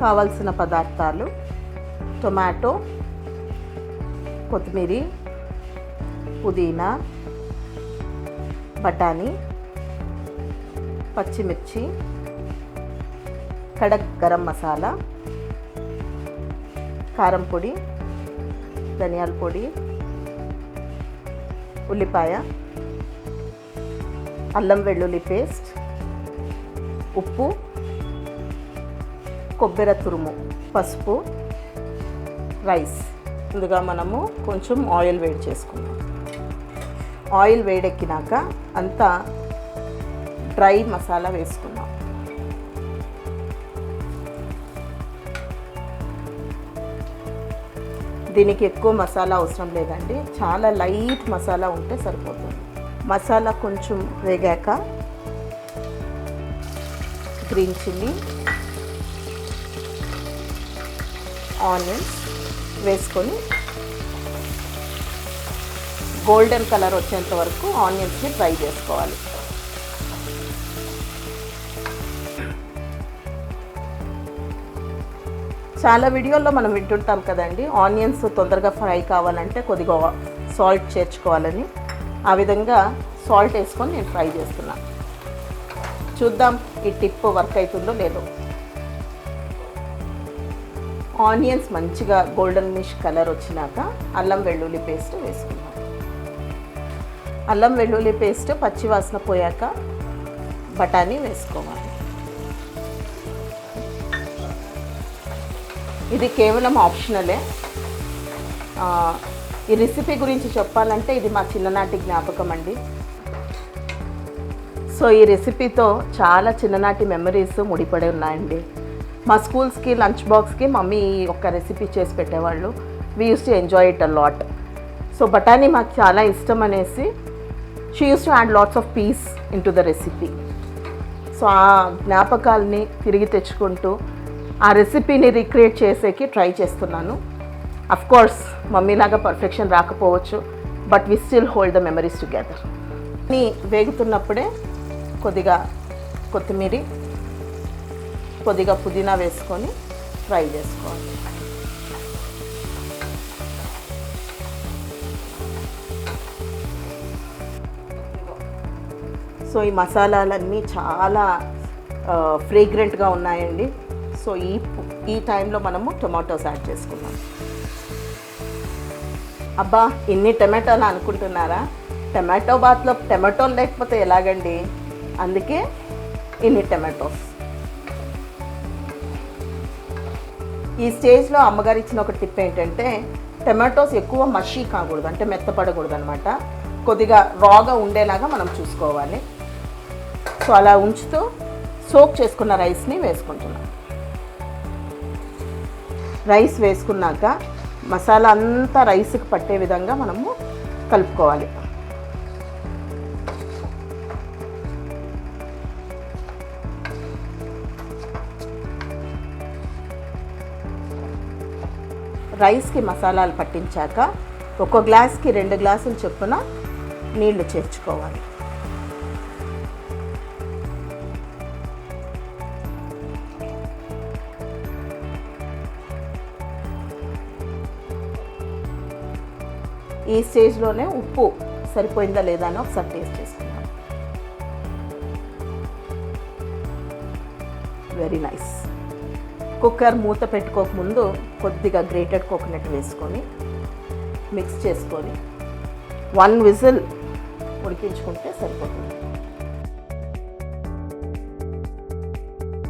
కావాల్సిన పదార్థాలు: టొమాటో, కొత్తిమీర, పుదీనా, బఠానీ, పచ్చిమిర్చి, కడక్ గరం మసాలా, కారం పొడి, ధనియాల పొడి, ఉల్లిపాయ, అల్లం వెల్లుల్లి పేస్ట్, ఉప్పు, కొబ్బరి తురుము, పసుపు, రైస్. ముందుగా మనము కొంచెం ఆయిల్ వేడి చేసుకుందాం. ఆయిల్ వేడెక్కినాక అంతా డ్రై మసాలా వేసుకుందాం. దీనికి ఎక్కువ మసాలా అవసరం లేదండి, చాలా లైట్ మసాలా ఉంటే సరిపోతుంది. మసాలా కొంచెం వేగాక గ్రీన్ చిల్లీ, ఆనియన్స్ వేసుకొని గోల్డెన్ కలర్ వచ్చేంత వరకు ఆనియన్స్ని ఫ్రై చేసుకోవాలి. చాలా వీడియోల్లో మనం వింటుంటాం కదండి, ఆనియన్స్ తొందరగా ఫ్రై కావాలంటే కొద్దిగా సాల్ట్ చేర్చుకోవాలని. ఆ విధంగా సాల్ట్ వేసుకొని నేను ఫ్రై చేస్తున్నాను. చూద్దాం ఈ టిప్ వర్క్ అవుతుందో లేదో. ఆనియన్స్ మంచిగా గోల్డెనిష్ కలర్ వచ్చినాక అల్లం వెల్లుల్లి పేస్ట్ వేసుకున్నాం. అల్లం వెల్లుల్లి పేస్ట్ పచ్చివాసన పోయాక బఠానీ వేసుకోవాలి. ఇది కేవలం ఆప్షనలే. ఈ రెసిపీ గురించి చెప్పాలంటే ఇది మా చిన్ననాటి జ్ఞాపకం అండి. సో ఈ రెసిపీతో చాలా చిన్ననాటి మెమరీస్ ముడిపడి ఉన్నాయండి. మా స్కూల్స్కి లంచ్ బాక్స్కి మమ్మీ ఒక రెసిపీ చేసి పెట్టేవాళ్ళు. We use to enjoy it a lot. So బఠానీ మాకు చాలా ఇష్టం అనేసి she use to add lots of piece in to the recipe. So ఆ జ్ఞాపకాలని తిరిగి తెచ్చుకుంటూ ఆ రెసిపీని రీక్రియేట్ చేసేకి ట్రై చేస్తున్నాను. అఫ్ కోర్స్ మమ్మీలాగా పర్ఫెక్షన్ రాకపోవచ్చు, but we still hold the memories together. వేగుతున్నప్పుడే కొద్దిగా కొత్తిమీర, కొద్దిగా పుదీనా వేసుకొని ఫ్రై చేసుకోవాలి. సో ఈ మసాలాలన్నీ చాలా ఫ్రేగ్రెంట్గా ఉన్నాయండి. సో ఈ టైంలో మనము టొమాటోస్ యాడ్ చేసుకున్నాం. అబ్బా ఇన్ని టమాటోలు అనుకుంటున్నారా? టమాటో బాత్లో టమాటోలు లేకపోతే ఎలాగండి, అందుకే ఇన్ని టమాటోస్. ఈ స్టేజ్లో అమ్మగారు ఇచ్చిన ఒక టిప్ ఏంటంటే, టమాటోస్ ఎక్కువ మషీ కాకూడదు, అంటే మెత్తపడకూడదు అనమాట. కొద్దిగా రాగా ఉండేలాగా మనం చూసుకోవాలి. సో అలా ఉంచుతూ సోక్ చేసుకున్న రైస్ని వేసుకుంటున్నాం. రైస్ వేసుకున్నాక మసాలా అంతా రైస్కి పట్టే విధంగా మనము కలుపుకోవాలి. రైస్కి మసాలాలు పట్టించాక ఒక గ్లాస్కి 2 గ్లాసులు చొప్పున నీళ్లు చేర్చుకోవాలి. ఈ స్టేజ్లోనే ఉప్పు సరిపోయిందా లేదా అని ఒకసారి టేస్ట్ చేసుకుందాం. Very nice. కుక్కర్ మూత పెట్టుకోకముందు కొద్దిగా గ్రేటెడ్ కోకోనట్ వేసుకొని మిక్స్ చేసుకొని 1 విజిల్ ఉడికించుకుంటే సరిపోతుంది.